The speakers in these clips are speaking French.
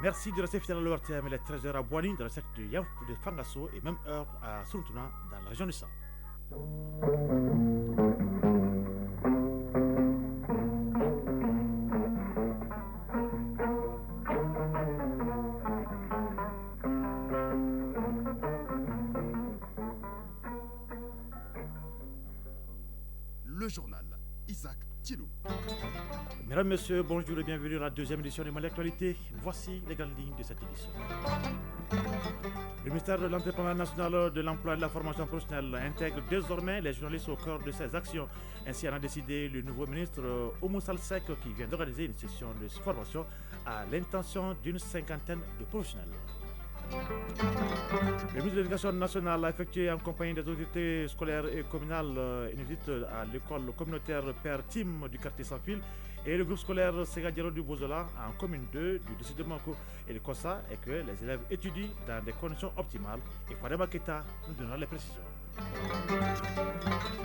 Merci de rester fidèle à l'ORTM. Il est 13h à Boigny, dans le secteur de Yaouf de Fangasso, et même heure à Suruntuna, dans la région du Sang. Le journal Isaac Thilou. Mesdames, Messieurs, bonjour et bienvenue à la deuxième édition de Mali Actualité. Voici les grandes lignes de cette édition. Le ministère de l'Entrepreneuriat national, de l'Emploi et de la formation professionnelle intègre désormais les journalistes au cœur de ses actions. Ainsi en a décidé le nouveau ministre Oumou Salsek qui vient d'organiser une session de formation à l'intention d'une cinquantaine de professionnels. Le ministre de l'Éducation nationale a effectué en compagnie des autorités scolaires et communales une visite à l'école communautaire Père Tim du quartier Sans Fil et le groupe scolaire Sega Diallo du Bozola en commune 2 du district de Manko. Et le constat est que les élèves étudient dans des conditions optimales et Fadema Keta nous donnera les précisions.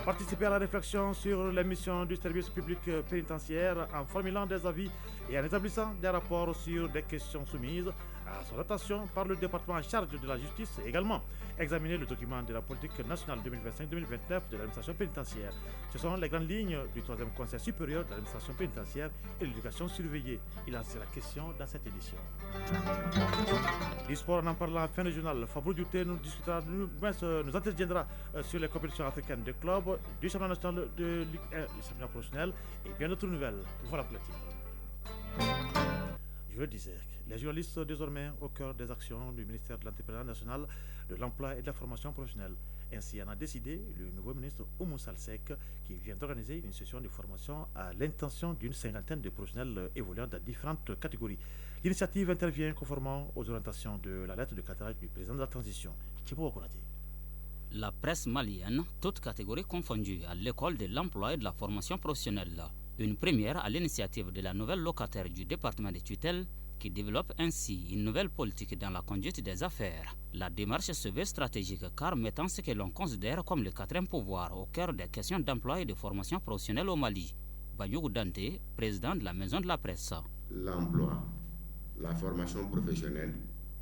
Participer à la réflexion sur les missions du service public pénitentiaire en formulant des avis et en établissant des rapports sur des questions soumises à son attention par le département en charge de la justice et également examiner le document de la politique nationale 2025-2029 de l'administration pénitentiaire. Ce sont les grandes lignes du 3e Conseil supérieur de l'administration pénitentiaire et de l'éducation surveillée. Il en sera question dans cette édition. Du sport, en parlant à la fin du journal, Fabrou Dioté nous discutera, nous interviendra sur les compétitions africaines des clubs, du championnat national de Ligue 1, le championnat professionnel et bien d'autres nouvelles. Voilà pour le titre. Je le disais, les journalistes désormais au cœur des actions du ministère de l'Entrepreneuriat national, de l'Emploi et de la formation professionnelle. Ainsi en a décidé le nouveau ministre Oumou Salsek qui vient d'organiser une session de formation à l'intention d'une cinquantaine de professionnels évoluant dans différentes catégories. L'initiative intervient conformément aux orientations de la lettre de cadrage du président de la transition, Thibaut Konate. La presse malienne, toutes catégories confondues, à l'école de l'emploi et de la formation professionnelle. Une première à l'initiative de la nouvelle locataire du département de tutelle qui développe ainsi une nouvelle politique dans la conduite des affaires. La démarche se veut stratégique car mettant ce que l'on considère comme le quatrième pouvoir au cœur des questions d'emploi et de formation professionnelle au Mali. Banyougou Dante, président de la Maison de la Presse. L'emploi, la formation professionnelle,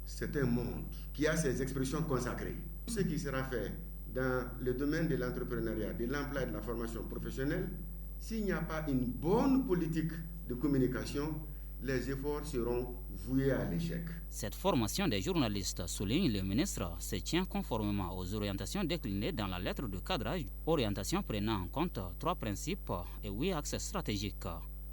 c'est un monde qui a ses expressions consacrées. Ce qui sera fait dans le domaine de l'entrepreneuriat, de l'emploi et de la formation professionnelle, s'il n'y a pas une bonne politique de communication, les efforts seront voués à l'échec. Cette formation des journalistes, souligne le ministre, se tient conformément aux orientations déclinées dans la lettre de cadrage, orientations prenant en compte 3 principes et 8 axes stratégiques.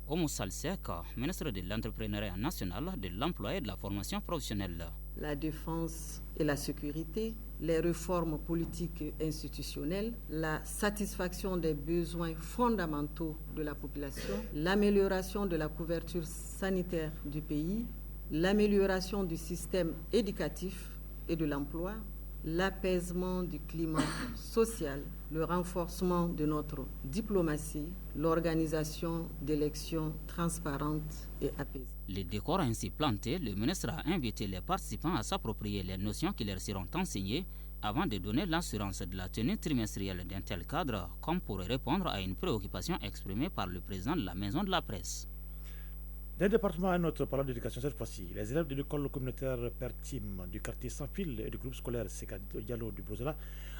Oumou Salsek, ministre de l'Entrepreneuriat national, de l'Emploi et de la formation professionnelle. La défense et la sécurité, les réformes politiques et institutionnelles, la satisfaction des besoins fondamentaux de la population, l'amélioration de la couverture sanitaire du pays, l'amélioration du système éducatif et de l'emploi, l'apaisement du climat social, le renforcement de notre diplomatie, l'organisation d'élections transparentes et apaisées. Les décors ainsi plantés, le ministre a invité les participants à s'approprier les notions qui leur seront enseignées avant de donner l'assurance de la tenue trimestrielle d'un tel cadre, comme pour répondre à une préoccupation exprimée par le président de la Maison de la Presse. D'un département à un autre, parlant d'éducation cette fois-ci, les élèves de l'école communautaire Père Tim du quartier Sans Fil et du groupe scolaire Sega Diallo du Bozola,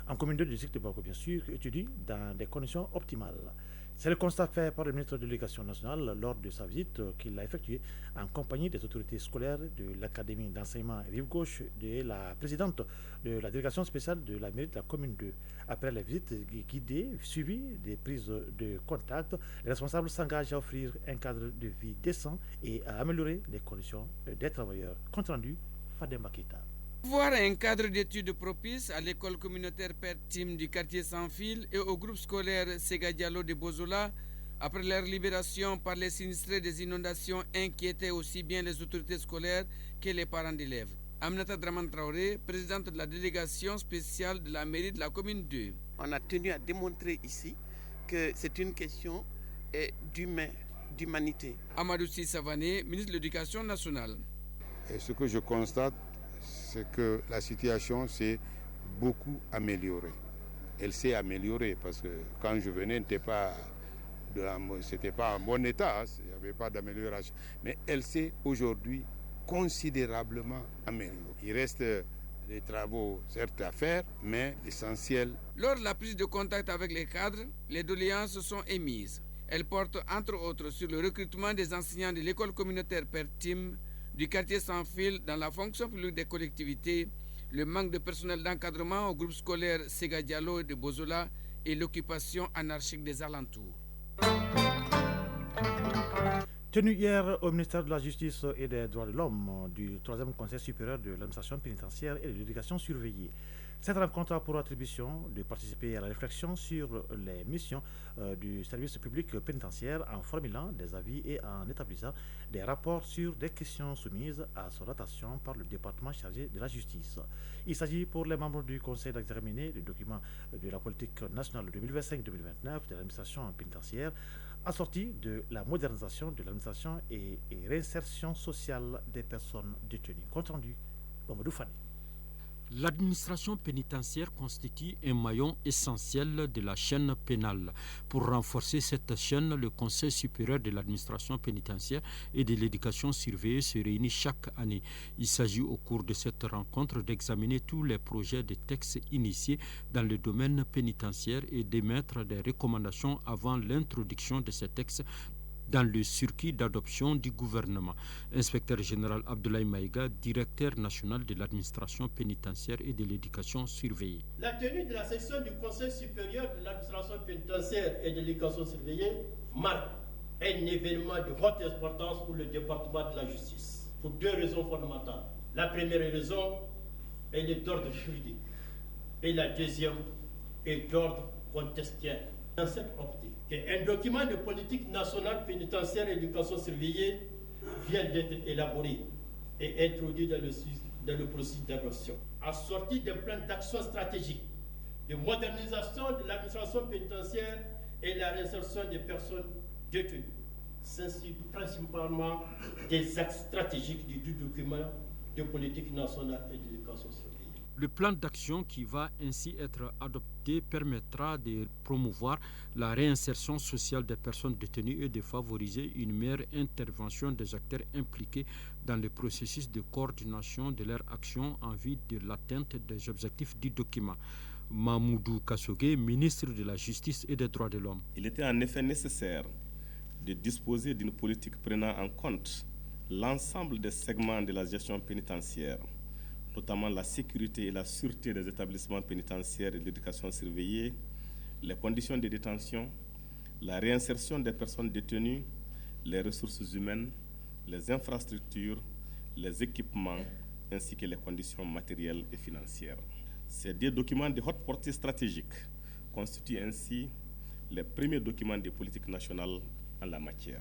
en commune 2 du district de Bako, bien sûr, étudient dans des conditions optimales. C'est le constat fait par le ministre de l'Éducation nationale lors de sa visite qu'il a effectuée en compagnie des autorités scolaires de l'Académie d'enseignement Rive Gauche de la présidente de la délégation spéciale de la mairie de la commune 2. Après la visite guidée, suivie des prises de contact, les responsables s'engagent à offrir un cadre de vie décent et à améliorer les conditions des travailleurs. Compte rendu, Fadema Keta. Voir un cadre d'études propice à l'école communautaire Père Tim du quartier Sans Fil et au groupe scolaire Sega Diallo de Bozola, après leur libération par les sinistrés des inondations, inquiétaient aussi bien les autorités scolaires que les parents d'élèves. Aminata Draman Traoré, présidente de la délégation spéciale de la mairie de la commune 2. On a tenu à démontrer ici que c'est une question d'humain, d'humanité. Amadou Savané, ministre de l'Éducation nationale. Et ce que je constate, c'est que la situation s'est beaucoup améliorée. Elle s'est améliorée parce que quand je venais, c'était pas en bon état, il n'y avait pas d'amélioration. Mais elle s'est aujourd'hui considérablement amélioré. Il reste des travaux certes à faire, mais l'essentiel. Lors de la prise de contact avec les cadres, les doléances sont émises. Elles portent entre autres sur le recrutement des enseignants de l'école communautaire Père Tim, du quartier Sans Fil dans la fonction publique des collectivités, le manque de personnel d'encadrement au groupe scolaire Sega Diallo de Bozola et l'occupation anarchique des alentours. Tenu hier au ministère de la Justice et des Droits de l'Homme du 3e Conseil supérieur de l'administration pénitentiaire et de l'éducation surveillée. Cette rencontre a pour attribution de participer à la réflexion sur les missions du service public pénitentiaire en formulant des avis et en établissant des rapports sur des questions soumises à son datation par le département chargé de la justice. Il s'agit pour les membres du Conseil d'examiner le document de la politique nationale 2025-2029 de l'administration pénitentiaire assorti de la modernisation de l'administration et réinsertion sociale des personnes détenues. Compte rendu, Mamadou Fani. L'administration pénitentiaire constitue un maillon essentiel de la chaîne pénale. Pour renforcer cette chaîne, le Conseil supérieur de l'administration pénitentiaire et de l'éducation surveillée se réunit chaque année. Il s'agit au cours de cette rencontre d'examiner tous les projets de textes initiés dans le domaine pénitentiaire et d'émettre des recommandations avant l'introduction de ces textes dans le circuit d'adoption du gouvernement. Inspecteur général Abdoulaye Maïga, directeur national de l'administration pénitentiaire et de l'éducation surveillée. La tenue de la session du Conseil supérieur de l'administration pénitentiaire et de l'éducation surveillée marque un événement de haute importance pour le département de la justice, pour deux raisons fondamentales. La première raison est d'ordre juridique et la deuxième est d'ordre contextuel. Dans cette optique, un document de politique nationale pénitentiaire et d'éducation surveillée vient d'être élaboré et introduit dans le processus d'adoption, assorti d'un plan d'action stratégique de modernisation de l'administration pénitentiaire et la réinsertion des personnes détenues. C'est principalement des axes stratégiques du document de politique nationale et d'éducation surveillée. Le plan d'action qui va ainsi être adopté permettra de promouvoir la réinsertion sociale des personnes détenues et de favoriser une meilleure intervention des acteurs impliqués dans le processus de coordination de leur action en vue de l'atteinte des objectifs du document. Mamoudou Kassogué, ministre de la Justice et des Droits de l'Homme. Il était en effet nécessaire de disposer d'une politique prenant en compte l'ensemble des segments de la gestion pénitentiaire, notamment la sécurité et la sûreté des établissements pénitentiaires et de l'éducation surveillée, les conditions de détention, la réinsertion des personnes détenues, les ressources humaines, les infrastructures, les équipements, ainsi que les conditions matérielles et financières. Ces deux documents de haute portée stratégique constituent ainsi les premiers documents de politique nationale en la matière.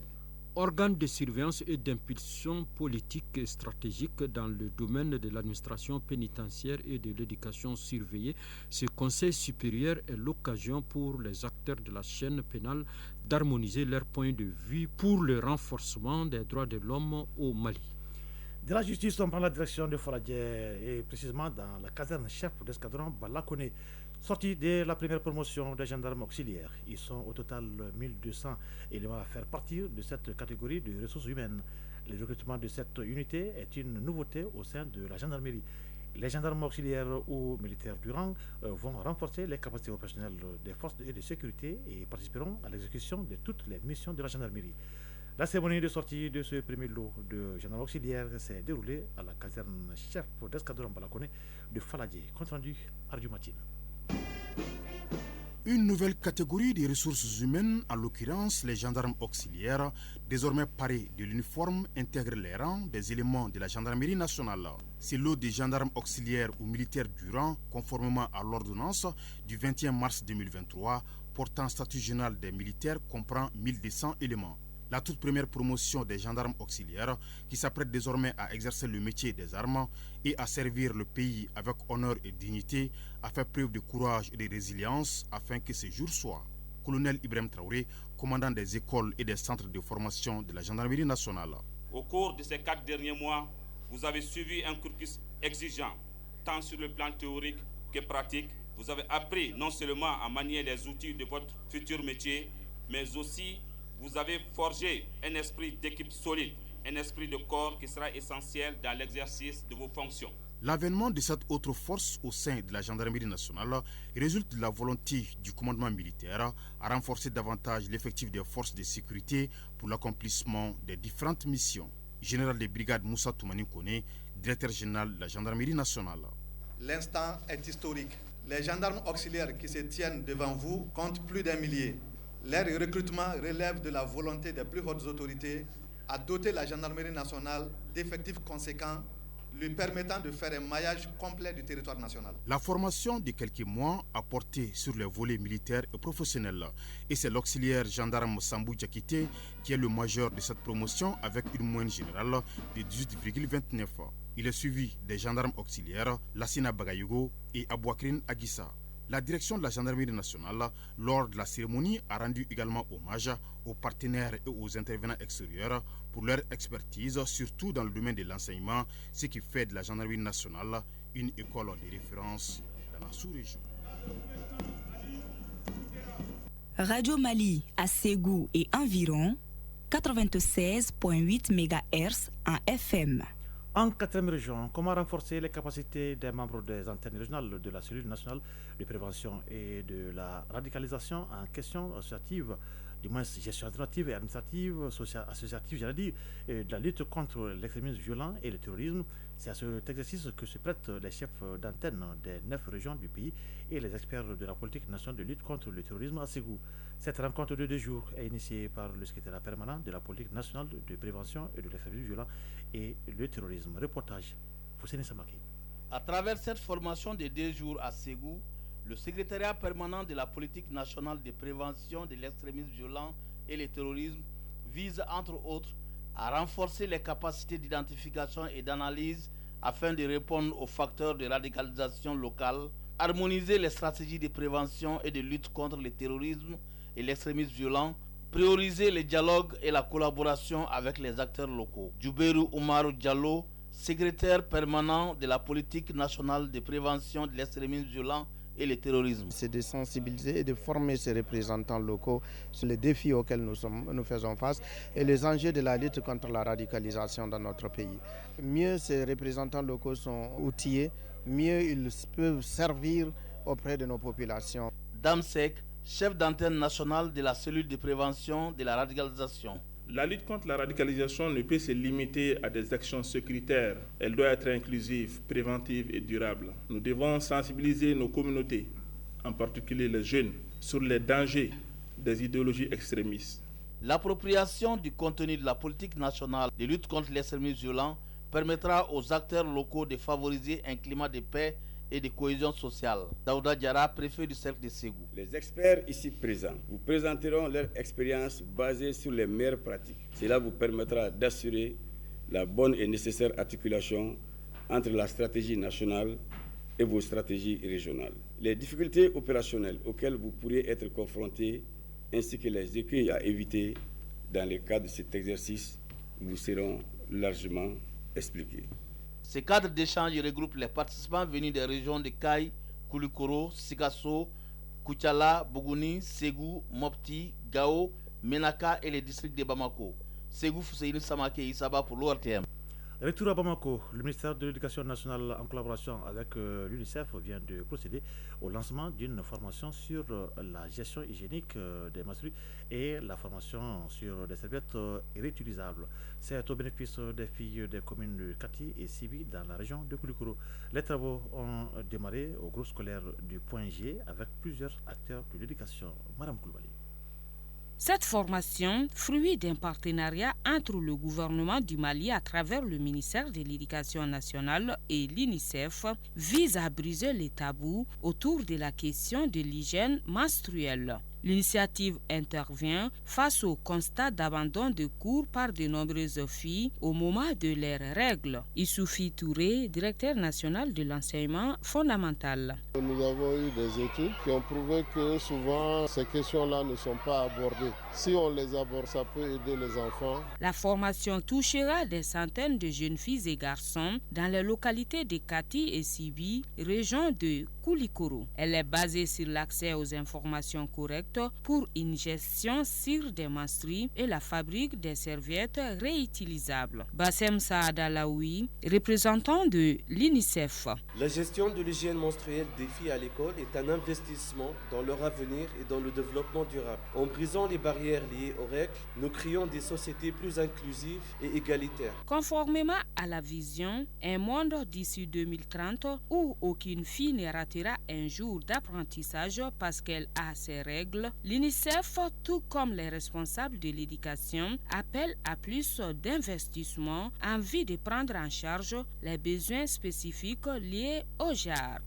Organe de surveillance et d'impulsion politique et stratégique dans le domaine de l'administration pénitentiaire et de l'éducation surveillée, ce Conseil supérieur est l'occasion pour les acteurs de la chaîne pénale d'harmoniser leurs points de vue pour le renforcement des droits de l'homme au Mali. De la justice, on prend la direction de Foladje et précisément dans la caserne chef d'escadron Balakone. Sortis de la première promotion des gendarmes auxiliaires, ils sont au total 1200 éléments à faire partie de cette catégorie de ressources humaines. Le recrutement de cette unité est une nouveauté au sein de la gendarmerie. Les gendarmes auxiliaires ou militaires du rang vont renforcer les capacités opérationnelles des forces de sécurité et participeront à l'exécution de toutes les missions de la gendarmerie. La cérémonie de sortie de ce premier lot de gendarmes auxiliaires s'est déroulée à la caserne chef d'escadron Balakone de Faladje. Compte rendu Ardu Matine. Une nouvelle catégorie de ressources humaines, en l'occurrence les gendarmes auxiliaires, désormais parés de l'uniforme, intègre les rangs des éléments de la gendarmerie nationale. C'est lot des gendarmes auxiliaires ou militaires du rang, conformément à l'ordonnance du 21 mars 2023, portant statut général des militaires, comprend 1200 éléments. La toute première promotion des gendarmes auxiliaires qui s'apprête désormais à exercer le métier des armes et à servir le pays avec honneur et dignité a fait preuve de courage et de résilience afin que ce jour soit. Colonel Ibrahim Traoré, commandant des écoles et des centres de formation de la gendarmerie nationale. Au cours de ces 4 derniers mois, vous avez suivi un cursus exigeant, tant sur le plan théorique que pratique. Vous avez appris non seulement à manier les outils de votre futur métier, mais aussi vous avez forgé un esprit d'équipe solide un esprit de corps qui sera essentiel dans l'exercice de vos fonctions. L'avènement de cette autre force au sein de la gendarmerie nationale résulte de la volonté du commandement militaire à renforcer davantage l'effectif des forces de sécurité pour l'accomplissement des différentes missions. Général de brigade Moussa Toumani Kone, directeur général de la gendarmerie nationale. L'instant est historique. Les gendarmes auxiliaires qui se tiennent devant vous comptent plus d'1 millier. Leur recrutement relève de la volonté des plus hautes autorités à doter la gendarmerie nationale d'effectifs conséquents lui permettant de faire un maillage complet du territoire national. La formation de quelques mois a porté sur les volets militaires et professionnels. Et c'est l'auxiliaire gendarme Sambou Diakité qui est le majeur de cette promotion avec une moyenne générale de 18,29. Il est suivi des gendarmes auxiliaires Lassina Bagayugo et Abouakrine Aguissa. La direction de la gendarmerie nationale, lors de la cérémonie, a rendu également hommage aux partenaires et aux intervenants extérieurs pour leur expertise, surtout dans le domaine de l'enseignement, ce qui fait de la gendarmerie nationale une école de référence dans la sous-région. Radio Mali à Ségou et environ 96,8 MHz en FM. En 4e région, comment renforcer les capacités des membres des antennes régionales de la cellule nationale de prévention et de la radicalisation en question associative, du moins gestion alternative et administrative, associative, j'allais dire, et de la lutte contre l'extrémisme violent et le terrorisme. C'est à cet exercice que se prêtent les chefs d'antenne des 9 régions du pays et les experts de la politique nationale de lutte contre le terrorisme à Ségou. Cette rencontre de 2 jours est initiée par le secrétaire permanent de la politique nationale de prévention et de l'extrémisme violent et le terrorisme. Reportage, Fousseni Samaki. À travers cette formation de 2 jours à Ségou, le secrétariat permanent de la politique nationale de prévention de l'extrémisme violent et le terrorisme vise entre autres à renforcer les capacités d'identification et d'analyse afin de répondre aux facteurs de radicalisation locale, harmoniser les stratégies de prévention et de lutte contre le terrorisme et l'extrémisme violent, prioriser le dialogue et la collaboration avec les acteurs locaux. Djouberou Oumarou Diallo, secrétaire permanent de la politique nationale de prévention de l'extrémisme violent et le terrorisme. C'est de sensibiliser et de former ces représentants locaux sur les défis auxquels nous faisons face et les enjeux de la lutte contre la radicalisation dans notre pays. Mieux ces représentants locaux sont outillés, mieux ils peuvent servir auprès de nos populations. Dame Sek, chef d'antenne nationale de la cellule de prévention de la radicalisation. La lutte contre la radicalisation ne peut se limiter à des actions sécuritaires. Elle doit être inclusive, préventive et durable. Nous devons sensibiliser nos communautés, en particulier les jeunes, sur les dangers des idéologies extrémistes. L'appropriation du contenu de la politique nationale de lutte contre l'extrémisme violent permettra aux acteurs locaux de favoriser un climat de paix et de cohésion sociale. Daouda Diara, préfet du cercle de Ségou. Les experts ici présents vous présenteront leur expérience basée sur les meilleures pratiques. Cela vous permettra d'assurer la bonne et nécessaire articulation entre la stratégie nationale et vos stratégies régionales. Les difficultés opérationnelles auxquelles vous pourriez être confrontés ainsi que les écueils à éviter dans le cadre de cet exercice vous seront largement expliqués. Ce cadre d'échange regroupe les participants venus des régions de Kaï, Koulikoro, Sikasso, Koutiala, Bougouni, Ségou, Mopti, Gao, Menaka et les districts de Bamako. Ségou Fousseïnou Samake Isaba pour l'ORTM. Retour à Bamako, le ministère de l'Éducation nationale en collaboration avec l'UNICEF vient de procéder au lancement d'une formation sur la gestion hygiénique des menstrues et la formation sur des serviettes réutilisables. C'est au bénéfice des filles des communes de Kati et Sibi dans la région de Koulikoro. Les travaux ont démarré au groupe scolaire du Point G avec plusieurs acteurs de l'éducation. Madame Koulibaly. Cette formation, fruit d'un partenariat entre le gouvernement du Mali à travers le ministère de l'Éducation nationale et l'UNICEF, vise à briser les tabous autour de la question de l'hygiène menstruelle. L'initiative intervient face au constat d'abandon de cours par de nombreuses filles au moment de leurs règles. Issoufi Touré, directeur national de l'enseignement fondamental. Nous avons eu des études qui ont prouvé que souvent ces questions-là ne sont pas abordées. Si on les aborde, ça peut aider les enfants. La formation touchera des centaines de jeunes filles et garçons dans les localités de Kati et Sibi, région de Koulikoro. Elle est basée sur l'accès aux informations correctes serviettes pour une gestion sur des menstrues et la fabrique des serviettes réutilisables. Bassem Saad Alaoui, représentant de l'UNICEF. La gestion de l'hygiène menstruelle des filles à l'école est un investissement dans leur avenir et dans le développement durable. En brisant les barrières liées aux règles, nous créons des sociétés plus inclusives et égalitaires. Conformément à la vision, un monde d'ici 2030 où aucune fille ne ratera un jour d'apprentissage parce qu'elle a ses règles, l'UNICEF, tout comme les responsables de l'éducation, appelle à plus d'investissement en vue de prendre en charge les besoins spécifiques liés au genre.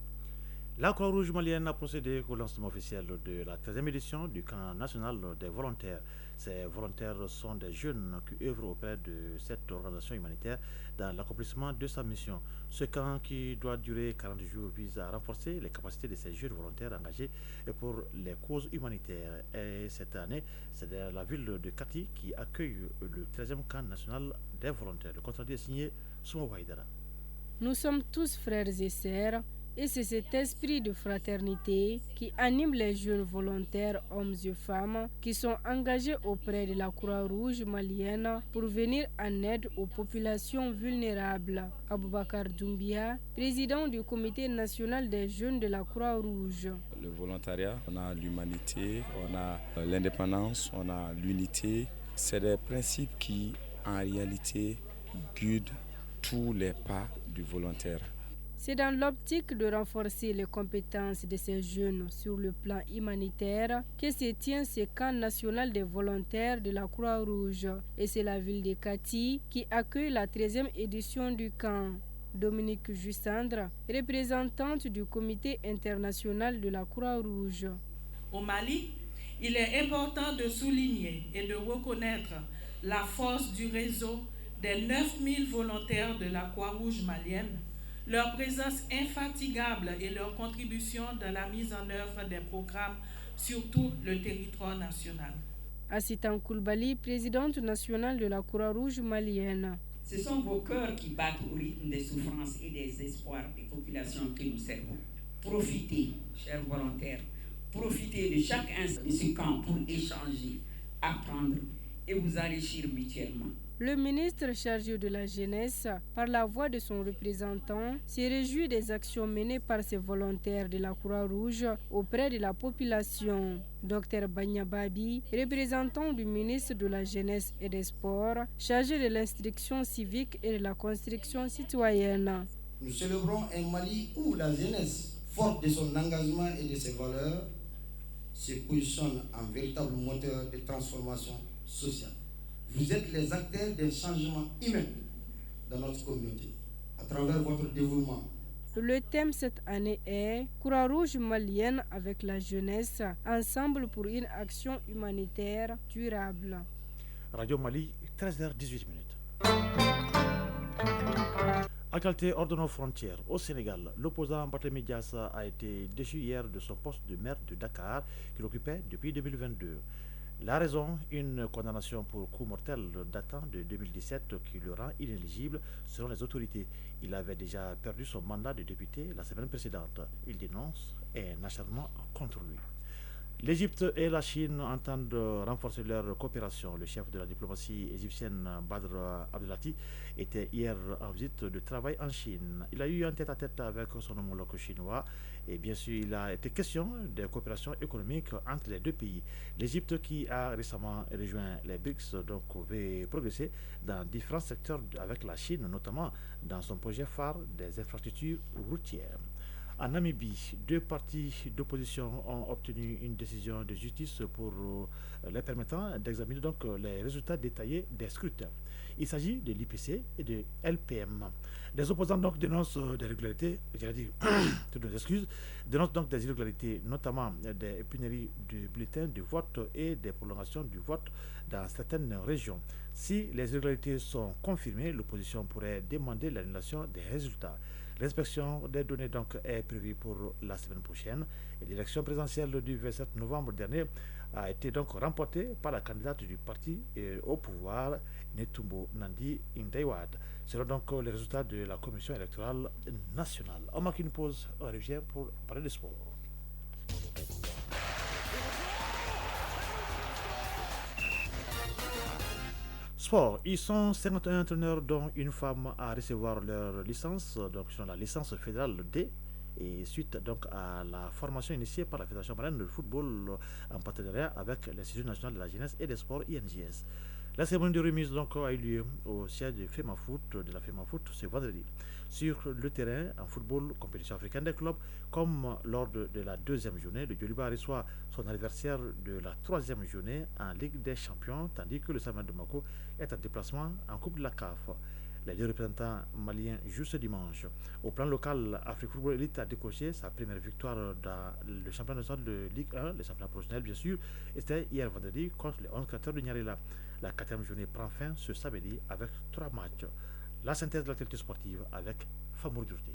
La Croix-Rouge malienne a procédé au lancement officiel de la 13e édition du camp national des volontaires. Ces volontaires sont des jeunes qui œuvrent auprès de cette organisation humanitaire dans l'accomplissement de sa mission. Ce camp, qui doit durer 40 jours, vise à renforcer les capacités de ces jeunes volontaires engagés pour les causes humanitaires. Et cette année, c'est la ville de Kati qui accueille le 13e camp national des volontaires. Le contrat est signé Souma Waïdara. Nous sommes tous frères et sœurs. Et c'est cet esprit de fraternité qui anime les jeunes volontaires, hommes et femmes, qui sont engagés auprès de la Croix-Rouge malienne pour venir en aide aux populations vulnérables. Aboubakar Doumbia, président du comité national des jeunes de la Croix-Rouge. Le volontariat, on a l'humanité, on a l'indépendance, on a l'unité. C'est des principes qui, en réalité, guident tous les pas du volontaire. C'est dans l'optique de renforcer les compétences de ces jeunes sur le plan humanitaire que se tient ce camp national des volontaires de la Croix-Rouge. Et c'est la ville de Kati qui accueille la 13e édition du camp. Dominique Jussandre, représentante du comité international de la Croix-Rouge. Au Mali, il est important de souligner et de reconnaître la force du réseau des 9000 volontaires de la Croix-Rouge malienne, leur présence infatigable et leur contribution dans la mise en œuvre des programmes sur tout le territoire national. Assitan Koulibaly, présidente nationale de la Croix-Rouge malienne. Ce sont vos cœurs qui battent au rythme des souffrances et des espoirs des populations que nous servons. Profitez, chers volontaires, profitez de chaque instant de ce camp pour échanger, apprendre et vous enrichir mutuellement. Le ministre chargé de la jeunesse, par la voix de son représentant, s'est réjoui des actions menées par ces volontaires de la Croix-Rouge auprès de la population. Dr Banya Babi, représentant du ministre de la Jeunesse et des Sports, chargé de l'instruction civique et de la construction citoyenne. Nous célébrons un Mali où la jeunesse, forte de son engagement et de ses valeurs, se positionne en véritable moteur de transformation sociale. Vous êtes les acteurs d'un changement humain dans notre communauté, à travers votre dévouement. Le thème cette année est Croix-Rouge malienne avec la jeunesse, ensemble pour une action humanitaire durable. Radio Mali, 13h18. Actualité hors de nos frontières, au Sénégal, l'opposant Barthélémy Dias a été déchu hier de son poste de maire de Dakar qu'il occupait depuis 2022. La raison, une condamnation pour coup mortel datant de 2017 qui le rend inéligible selon les autorités. Il avait déjà perdu son mandat de député la semaine précédente. Il dénonce un acharnement contre lui. L'Égypte et la Chine entendent renforcer leur coopération. Le chef de la diplomatie égyptienne, Badr Abdelati, était hier en visite de travail en Chine. Il a eu un tête-à-tête avec son homologue chinois et bien sûr il a été question de coopération économique entre les deux pays. L'Égypte, qui a récemment rejoint les BRICS, donc veut progresser dans différents secteurs avec la Chine, notamment dans son projet phare des infrastructures routières. En Namibie, deux partis d'opposition ont obtenu une décision de justice pour les permettant d'examiner donc les résultats détaillés des scrutins. Il s'agit de l'IPC et de l'PM. Les opposants donc dénoncent des irrégularités, toutes nos excuses, dénoncent donc des irrégularités, notamment des pénuries de bulletins de vote et des prolongations du vote dans certaines régions. Si les irrégularités sont confirmées, l'opposition pourrait demander l'annulation des résultats. L'inspection des données donc est prévue pour la semaine prochaine et l'élection présidentielle du 27 novembre dernier a été donc remportée par la candidate du parti au pouvoir, Netumbo Nandi Ndaitwah. Selon donc les résultats de la commission électorale nationale. On marque une pause, on revient pour parler de sport. sport, ils sont 51 entraîneurs dont une femme à recevoir leur licence, donc sur la licence fédérale D. Et suite donc à la formation initiée par la Fédération malienne de football en partenariat avec l'Institut national de la jeunesse et des sports INJS. La cérémonie de remise donc a eu lieu au siège de la FEMAFoot ce vendredi. Sur le terrain, en football, compétition africaine des clubs, comme lors de la deuxième journée, le Djoliba reçoit son adversaire de la troisième journée en Ligue des Champions, tandis que le Saman de Mako est en déplacement en Coupe de la CAF. Les deux représentants maliens jouent ce dimanche. Au plan local, Afrique Football Elite a décroché sa première victoire dans le championnat national de Ligue 1, le championnat professionnel bien sûr, et c'était hier vendredi contre les 11 créateurs de Nyarila. La quatrième journée prend fin ce samedi avec 3 matchs. La synthèse de l'actualité sportive avec Famour Durti.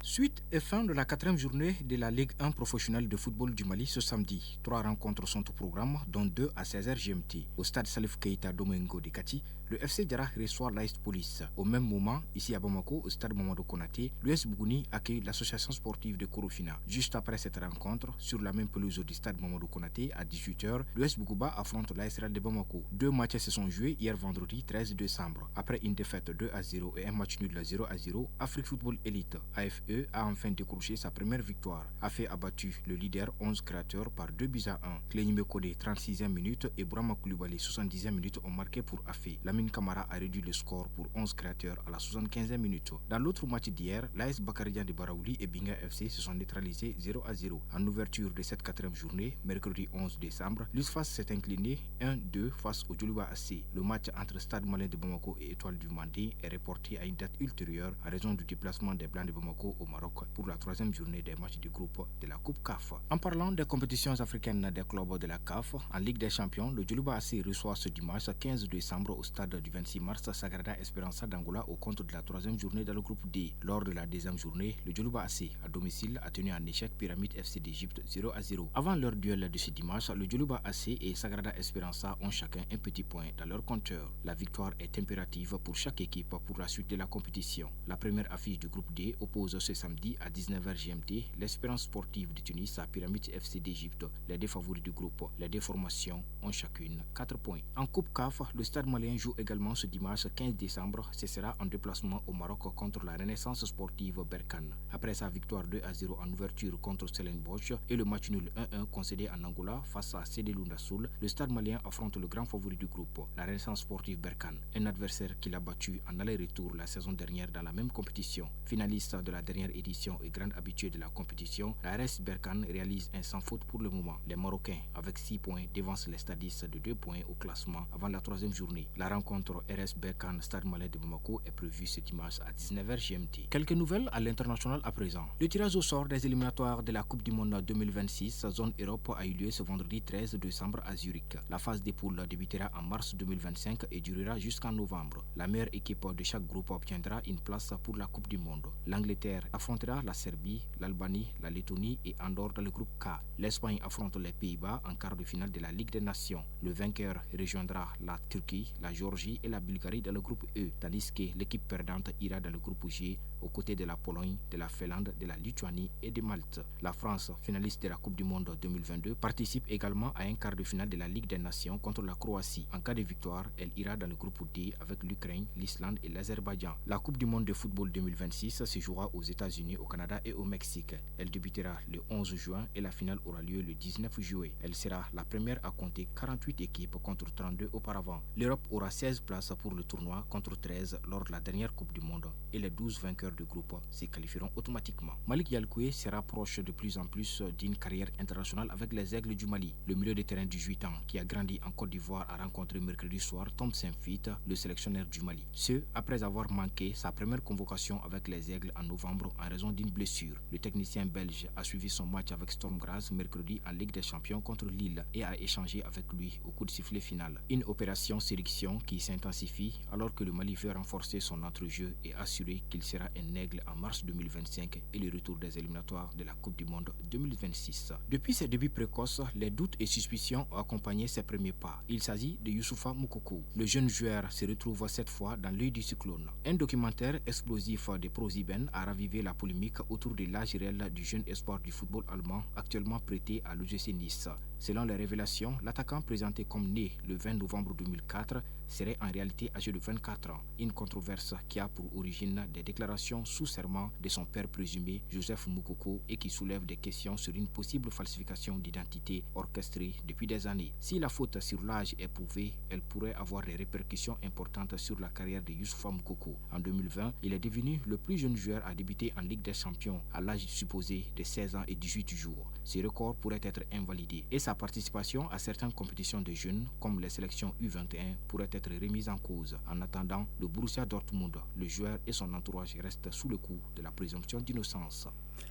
Suite et fin de la 4e journée de la Ligue 1 professionnelle de football du Mali ce samedi. 3 rencontres sont au programme, dont 2 à 16h GMT. Au stade Salif Keita Domingo de Kati, le FC Djara reçoit l'Ice Police. Au même moment, ici à Bamako, au stade Mamadou Konaté, l'US Bougouni accueille l'association sportive de Korofina. Juste après cette rencontre, sur la même pelouse du stade Mamadou Konaté, à 18h, l'US Bougouba affronte l'AS Real de Bamako. 2 matchs se sont joués hier vendredi 13 décembre. Après une défaite 2-0 et un match nul 0-0, Afrique Football Elite, AFE, a enfin décroché sa première victoire. AFE a battu le leader 11 créateurs par 2-1. Clénime Kodé 36e minute et Bourama Koulibaly 70e minute ont marqué pour AFE. Lamine Kamara a réduit le score pour 11 créateurs à la 75e minute. Dans l'autre match d'hier, l'AS Bakaridian de Baraouli et Binga FC se sont neutralisés 0-0. En ouverture de cette 4e journée, mercredi 11 décembre, l'USFAS s'est incliné 1-2 face au Djoliba AC. Le match entre Stade Malien de Bamako et Étoile du Mandé est reporté à une date ultérieure en raison du déplacement des Blancs de Bamako au Maroc pour la 3e journée des matchs du groupe de la Coupe CAF. En parlant des compétitions africaines des clubs de la CAF, en Ligue des Champions, le Djoliba AC reçoit ce dimanche 15 décembre au stade du 26 mars Sagrada Esperança d'Angola au compte de la 3e journée dans le groupe D. Lors de la 2e journée, le Djoliba AC à domicile a tenu en échec Pyramide FC d'Égypte 0-0. Avant leur duel de ce dimanche, le Djoliba AC et Sagrada Esperança ont chacun un petit point dans leur compteur. La victoire est impérative pour chaque équipe pour la suite de la compétition. La première affiche du groupe D oppose ce samedi à 19h GMT l'Espérance sportive de Tunis à Pyramide FC d'Égypte. Les deux favoris du groupe, les deux formations ont chacune 4 points. En Coupe CAF, le Stade malien joue également ce dimanche 15 décembre. Ce sera en déplacement au Maroc contre la Renaissance sportive Berkane. Après sa victoire 2-0 en ouverture contre Stellenbosch et le match nul 1-1 concédé en Angola face à CD Lundasoul, le Stade malien affronte le grand favori du groupe, la Renaissance sportive Berkane, un adversaire qu'il a battu en aller-retour la saison dernière dans la même compétition. Finaliste de la dernière édition et grande habituée de la compétition, la RS Berkane réalise un sans faute pour le moment. Les Marocains, avec 6 points, devancent les stadistes de 2 points au classement avant la 3e journée. La rencontre RS Berkane Stade Malien de Bamako est prévue ce dimanche à 19h GMT. Quelques nouvelles à l'international à présent. Le tirage au sort des éliminatoires de la Coupe du Monde 2026 zone Europe a eu lieu ce vendredi 13 décembre à Zurich. La phase des poules débutera en mars 2025 et durera jusqu'en novembre. La meilleure équipe de chaque groupe obtiendra une place pour la Coupe du Monde. L'Angleterre affrontera la Serbie, l'Albanie, la Lettonie et Andorre dans le groupe K. L'Espagne affronte les Pays-Bas en quart de finale de la Ligue des Nations. Le vainqueur rejoindra la Turquie, la Géorgie et la Bulgarie dans le groupe E, tandis que l'équipe perdante ira dans le groupe G aux côtés de la Pologne, de la Finlande, de la Lituanie et de Malte. La France, finaliste de la Coupe du Monde 2022, participe également à un quart de finale de la Ligue des Nations contre la Croatie. En cas de victoire, elle ira dans le groupe D avec l'Ukraine, l'Islande et l'Azerbaïdjan. La Coupe du Monde de football 2026 se jouera aux États-Unis, au Canada et au Mexique. Elle débutera le 11 juin et la finale aura lieu le 19 juillet. Elle sera la première à compter 48 équipes contre 32 auparavant. L'Europe aura 16 places pour le tournoi contre 13 lors de la dernière Coupe du Monde et les 12 vainqueurs de groupe se qualifieront automatiquement. Malik Yalkoué se rapproche de plus en plus d'une carrière internationale avec les Aigles du Mali. Le milieu de terrain de 18 ans qui a grandi en Côte d'Ivoire a rencontré mercredi soir Tom Saint-Fit, le sélectionneur du Mali. Ce, après avoir manqué sa première convocation avec les Aigles en novembre en raison d'une blessure. Le technicien belge a suivi son match avec Storm Graz mercredi en Ligue des Champions contre Lille et a échangé avec lui au coup de sifflet final. Une opération sélection qui s'intensifie alors que le Mali veut renforcer son entrejeu et assurer qu'il sera un aigle en mars 2025 et le retour des éliminatoires de la Coupe du Monde 2026. Depuis ses débuts précoces, les doutes et suspicions ont accompagné ses premiers pas. Il s'agit de Youssoufa Moukoko. Le jeune joueur se retrouve cette fois dans l'œil du cyclone. Un documentaire explosif de ProSieben a ravivé la polémique autour de l'âge réel du jeune espoir du football allemand actuellement prêté à l'OGC Nice. Selon les révélations, l'attaquant présenté comme né le 20 novembre 2004 serait en réalité âgé de 24 ans. Une controverse qui a pour origine des déclarations sous serment de son père présumé, Joseph Moukoko, et qui soulève des questions sur une possible falsification d'identité orchestrée depuis des années. Si la faute sur l'âge est prouvée, elle pourrait avoir des répercussions importantes sur la carrière de Youssoufa Moukoko. En 2020, il est devenu le plus jeune joueur à débuter en Ligue des Champions à l'âge supposé de 16 ans et 18 jours. Ce record pourrait être invalidé et sa participation à certaines compétitions de jeunes, comme les sélections U21, pourrait être remise en cause. En attendant, le Borussia Dortmund, le joueur et son entourage restent sous le coup de la présomption d'innocence.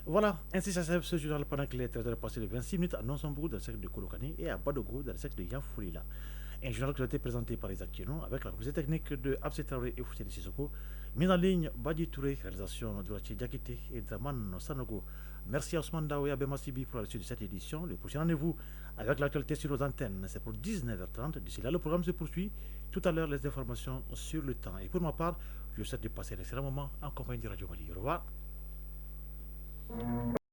Voilà, ainsi s'achève ce journal pendant que les traiteurs passé de 26 minutes à Nonsambou dans le secteur de Kolokani et à Badogo dans le secteur de Yafoulila. Un journal qui a été présenté par Isaac Tienou avec la communauté technique de Abse Traoré et Fouteni Sissoko. Mise en ligne, Badi Touré, réalisation de Rachi Diakité et Draman Sanogo. Merci à Ousmane Daouya Bemasibi pour la suite de cette édition. Le prochain rendez-vous avec l'actualité sur nos antennes, c'est pour 19h30. D'ici là, le programme se poursuit. Tout à l'heure, les informations sur le temps. Et pour ma part, je vous souhaite de passer un excellent moment en compagnie de Radio Mali. Au revoir.